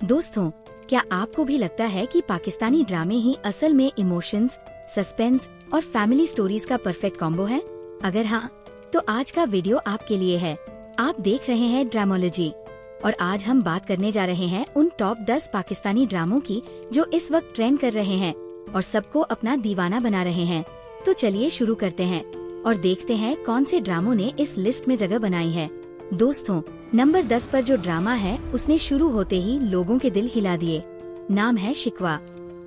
दोस्तों, क्या आपको भी लगता है कि पाकिस्तानी ड्रामे ही असल में इमोशंस, सस्पेंस और फैमिली स्टोरीज का परफेक्ट कॉम्बो है? अगर हाँ, तो आज का वीडियो आपके लिए है। आप देख रहे हैं ड्रामोलॉजी और आज हम बात करने जा रहे हैं उन टॉप 10 पाकिस्तानी ड्रामों की जो इस वक्त ट्रेंड कर रहे हैं और सबको अपना दीवाना बना रहे हैं। तो चलिए शुरू करते हैं और देखते हैं कौन से ड्रामों ने इस लिस्ट में जगह बनाई है। दोस्तों, नंबर 10 पर जो ड्रामा है उसने शुरू होते ही लोगों के दिल हिला दिए। नाम है शिकवा।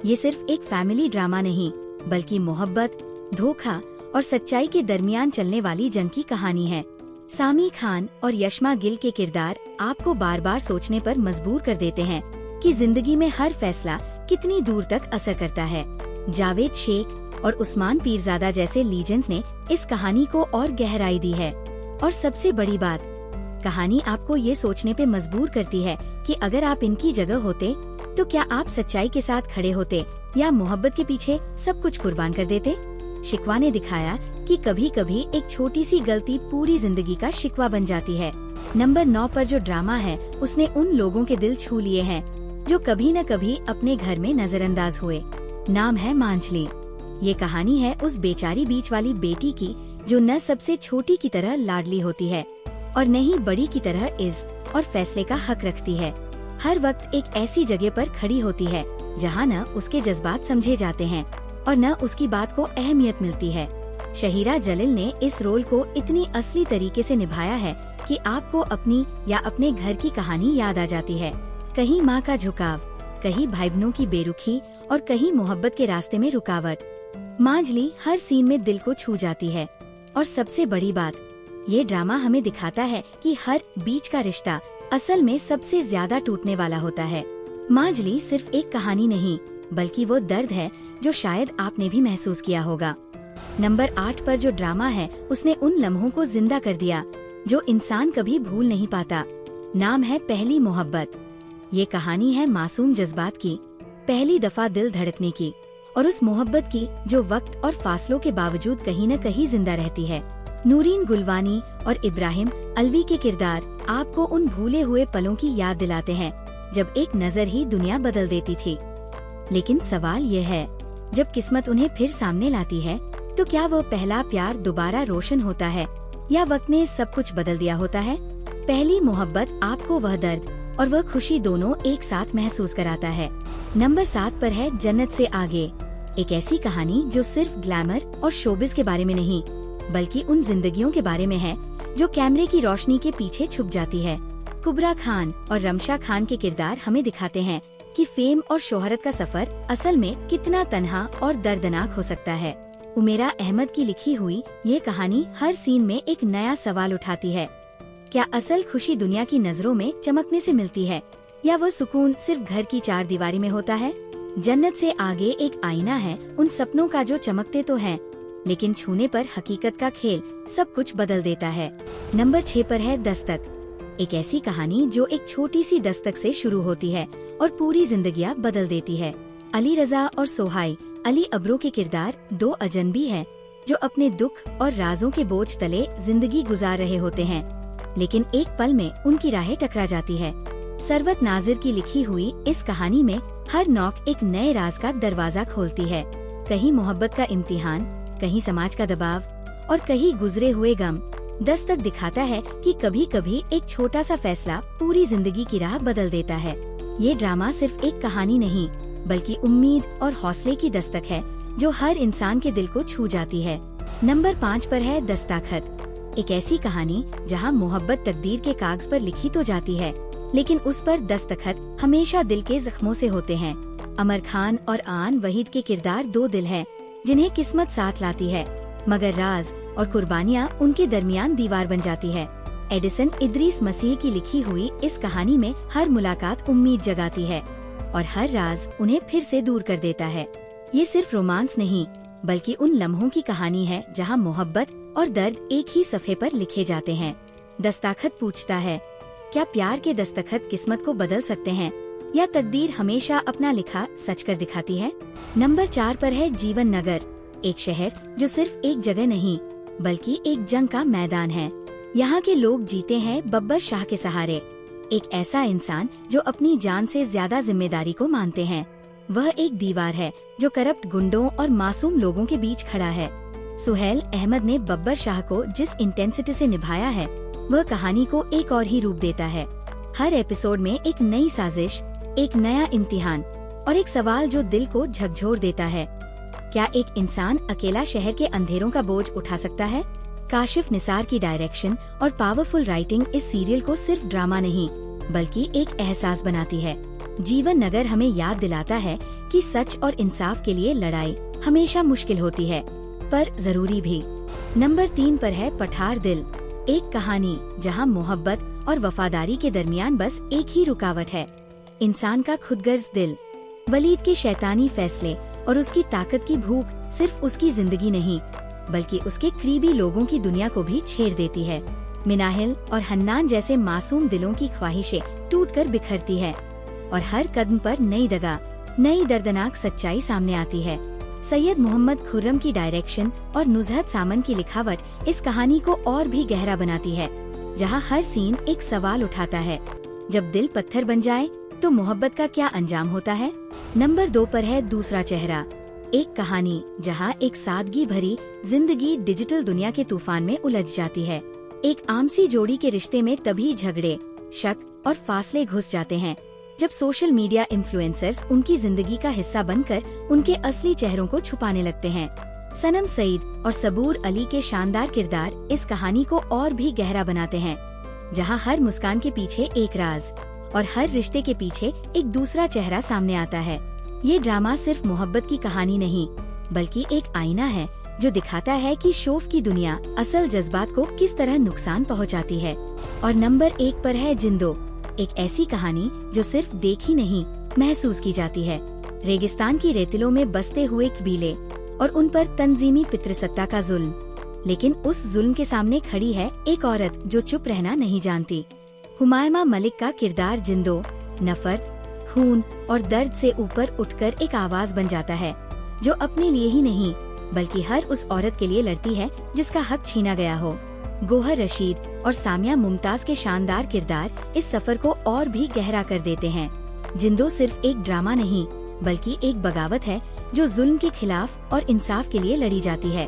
ये सिर्फ एक फैमिली ड्रामा नहीं बल्कि मोहब्बत, धोखा और सच्चाई के दरमियान चलने वाली जंग की कहानी है। सामी खान और यशमा गिल के किरदार आपको बार बार सोचने पर मजबूर कर देते हैं कि जिंदगी में हर फैसला कितनी दूर तक असर करता है। जावेद शेख और उस्मान पीरजादा जैसे लीजेंड्स ने इस कहानी को और गहराई दी है। और सबसे बड़ी बात, कहानी आपको ये सोचने पे मजबूर करती है कि अगर आप इनकी जगह होते तो क्या आप सच्चाई के साथ खड़े होते या मोहब्बत के पीछे सब कुछ कुर्बान कर देते। शिकवा ने दिखाया कि कभी कभी एक छोटी सी गलती पूरी जिंदगी का शिकवा बन जाती है। नंबर 9 पर जो ड्रामा है उसने उन लोगों के दिल छू लिए हैं जो कभी न कभी अपने घर में नजरअंदाज हुए। नाम है मांझली। ये कहानी है उस बेचारी बीच वाली बेटी की जो न सबसे छोटी की तरह लाडली होती है और न ही बड़ी की तरह इज्जत और फैसले का हक रखती है। हर वक्त एक ऐसी जगह पर खड़ी होती है जहाँ न उसके जज्बात समझे जाते हैं और न उसकी बात को अहमियत मिलती है। शहीरा जलील ने इस रोल को इतनी असली तरीके से निभाया है कि आपको अपनी या अपने घर की कहानी याद आ जाती है। कहीं माँ का झुकाव, कहीं भाई बहनों की बेरुखी और कहीं मोहब्बत के रास्ते में रुकावट। मांझली हर सीन में दिल को छू जाती है। और सबसे बड़ी बात, ये ड्रामा हमें दिखाता है कि हर बीच का रिश्ता असल में सबसे ज्यादा टूटने वाला होता है। मांझली सिर्फ एक कहानी नहीं बल्कि वो दर्द है जो शायद आपने भी महसूस किया होगा। नंबर 8 पर जो ड्रामा है उसने उन लम्हों को जिंदा कर दिया जो इंसान कभी भूल नहीं पाता। नाम है पहली मोहब्बत। ये कहानी है मासूम जज्बात की, पहली दफा दिल धड़कने की और उस मोहब्बत की जो वक्त और फासलों के बावजूद कहीं न कहीं जिंदा रहती है। नूरीन गुलवानी और इब्राहिम अलवी के किरदार आपको उन भूले हुए पलों की याद दिलाते हैं जब एक नजर ही दुनिया बदल देती थी। लेकिन सवाल ये है, जब किस्मत उन्हें फिर सामने लाती है तो क्या वो पहला प्यार दोबारा रोशन होता है या वक्त ने सब कुछ बदल दिया होता है। पहली मोहब्बत आपको वह दर्द और वह खुशी दोनों एक साथ महसूस कराता है। नंबर 7 पर है जन्नत से आगे। एक ऐसी कहानी जो सिर्फ ग्लैमर और शोबिस के बारे में नहीं बल्कि उन जिंदगियों के बारे में है जो कैमरे की रोशनी के पीछे छुप जाती है। कुबरा खान और रमशा खान के किरदार हमें दिखाते हैं कि फेम और शोहरत का सफर असल में कितना तन्हा और दर्दनाक हो सकता है। उमेरा अहमद की लिखी हुई ये कहानी हर सीन में एक नया सवाल उठाती है। क्या असल खुशी दुनिया की नजरों में चमकने से मिलती है या वह सुकून सिर्फ घर की चार दीवारी में होता है। जन्नत से आगे एक आईना है उन सपनों का जो चमकते तो हैं लेकिन छूने पर हकीकत का खेल सब कुछ बदल देता है। नंबर 6 पर है दस्तक। एक ऐसी कहानी जो एक छोटी सी दस्तक से शुरू होती है और पूरी जिंदगियां बदल देती है। अली रजा और सोहाई अली अब्रो के किरदार दो अजनबी हैं जो अपने दुख और राजों के बोझ तले जिंदगी गुजार रहे होते हैं, लेकिन एक पल में उनकी राहें टकरा जाती है। सरवत नाजिर की लिखी हुई इस कहानी में हर नॉक एक नए राज का दरवाजा खोलती है। कहीं मोहब्बत का इम्तिहान, कहीं समाज का दबाव और कहीं गुजरे हुए गम। दस्तक दिखाता है कि कभी कभी एक छोटा सा फैसला पूरी जिंदगी की राह बदल देता है। ये ड्रामा सिर्फ एक कहानी नहीं बल्कि उम्मीद और हौसले की दस्तक है जो हर इंसान के दिल को छू जाती है। नंबर 5 पर है दस्तखत। एक ऐसी कहानी जहां मोहब्बत तकदीर के कागज पर लिखी तो जाती है लेकिन उस पर दस्तखत हमेशा दिल के जख्मों से होते हैं। अमर खान और आन वहीद के किरदार दो दिल हैं जिन्हें किस्मत साथ लाती है मगर राज और कुर्बानियां उनके दरमियान दीवार बन जाती है। एडिसन इद्रीस मसीह की लिखी हुई इस कहानी में हर मुलाकात उम्मीद जगाती है और हर राज उन्हें फिर से दूर कर देता है। ये सिर्फ रोमांस नहीं बल्कि उन लम्हों की कहानी है जहां मोहब्बत और दर्द एक ही सफ़े पर लिखे जाते हैं। दस्तखत पूछता है, क्या प्यार के दस्तखत किस्मत को बदल सकते हैं या तकदीर हमेशा अपना लिखा सच कर दिखाती है। नंबर 4 पर है जीवन नगर। एक शहर जो सिर्फ एक जगह नहीं बल्कि एक जंग का मैदान है। यहाँ के लोग जीते हैं बब्बर शाह के सहारे। एक ऐसा इंसान जो अपनी जान से ज्यादा जिम्मेदारी को मानते हैं। वह एक दीवार है जो करप्ट गुंडों और मासूम लोगों के बीच खड़ा है। सुहेल अहमद ने बब्बर शाह को जिस इंटेंसिटी से निभाया है, वह कहानी को एक और ही रूप देता है। हर एपिसोड में एक नई साजिश, एक नया इम्तिहान और एक सवाल जो दिल को झकझोर देता है। क्या एक इंसान अकेला शहर के अंधेरों का बोझ उठा सकता है? काशिफ निसार की डायरेक्शन और पावरफुल राइटिंग इस सीरियल को सिर्फ ड्रामा नहीं बल्कि एक एहसास बनाती है। जीवन नगर हमें याद दिलाता है कि सच और इंसाफ के लिए लड़ाई हमेशा मुश्किल होती है, पर जरूरी भी। नंबर 3 पर है पठार दिल, एक कहानी जहां मोहब्बत और वफादारी के दरमियान बस एक ही रुकावट है, इंसान का खुदगर्ज दिल। वलीद के शैतानी फैसले और उसकी ताकत की भूख सिर्फ उसकी जिंदगी नहीं बल्कि उसके करीबी लोगों की दुनिया को भी छेड़ देती है। मिनाहिल और हन्नान जैसे मासूम दिलों की ख्वाहिशें टूटकर बिखरती है और हर कदम पर नई दगा, नई दर्दनाक सच्चाई सामने आती है। सैयद मोहम्मद खुर्रम की डायरेक्शन और नुज़हत सामन की लिखावट इस कहानी को और भी गहरा बनाती है, जहां हर सीन एक सवाल उठाता है, जब दिल पत्थर बन जाए तो मोहब्बत का क्या अंजाम होता है। नंबर 2 पर है दूसरा चेहरा, एक कहानी जहां एक सादगी भरी जिंदगी डिजिटल दुनिया के तूफान में उलझ जाती है। एक आमसी जोड़ी के रिश्ते में तभी झगड़े, शक और फासले घुस जाते हैं जब सोशल मीडिया इन्फ्लुएंसर्स उनकी जिंदगी का हिस्सा बनकर उनके असली चेहरों को छुपाने लगते हैं। सनम सईद और सबूर अली के शानदार किरदार इस कहानी को और भी गहरा बनाते हैं, जहां हर मुस्कान के पीछे एक राज और हर रिश्ते के पीछे एक दूसरा चेहरा सामने आता है। ये ड्रामा सिर्फ मोहब्बत की कहानी नहीं बल्कि एक आईना है जो दिखाता है कि शोफ की दुनिया असल जज्बात को किस तरह नुकसान पहुंचाती है। और नंबर 1 पर है जिंदो, एक ऐसी कहानी जो सिर्फ देखी नहीं महसूस की जाती है। रेगिस्तान की रेतिलों में बसते हुए कबीले और उन पर तंजीमी पितृसत्ता का जुल्म, लेकिन उस जुल्म के सामने खड़ी है एक औरत जो चुप रहना नहीं जानती। हुमायमा मलिक का किरदार जिंदो नफरत, खून और दर्द से ऊपर उठकर एक आवाज बन जाता है, जो अपने लिए ही नहीं बल्कि हर उस औरत के लिए लड़ती है जिसका हक छीना गया हो। गोहर रशीद और सामिया मुमताज के शानदार किरदार इस सफर को और भी गहरा कर देते हैं। जिंदो सिर्फ एक ड्रामा नहीं बल्कि एक बगावत है जो जुल्म के खिलाफ और इंसाफ के लिए लड़ी जाती है।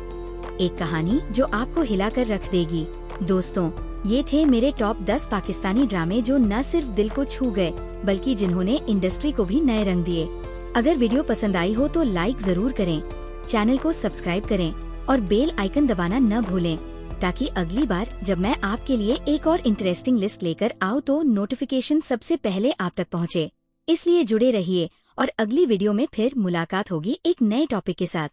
एक कहानी जो आपको हिलाकर रख देगी। दोस्तों, ये थे मेरे टॉप 10 पाकिस्तानी ड्रामे जो न सिर्फ दिल को छू गए बल्कि जिन्होंने इंडस्ट्री को भी नए रंग दिए। अगर वीडियो पसंद आई हो तो लाइक जरूर करें, चैनल को सब्सक्राइब करें और बेल आइकन दबाना न भूलें, ताकि अगली बार जब मैं आपके लिए एक और इंटरेस्टिंग लिस्ट लेकर आऊँ तो नोटिफिकेशन सबसे पहले आप तक पहुँचे। इसलिए जुड़े रहिए और अगली वीडियो में फिर मुलाकात होगी एक नए टॉपिक के साथ।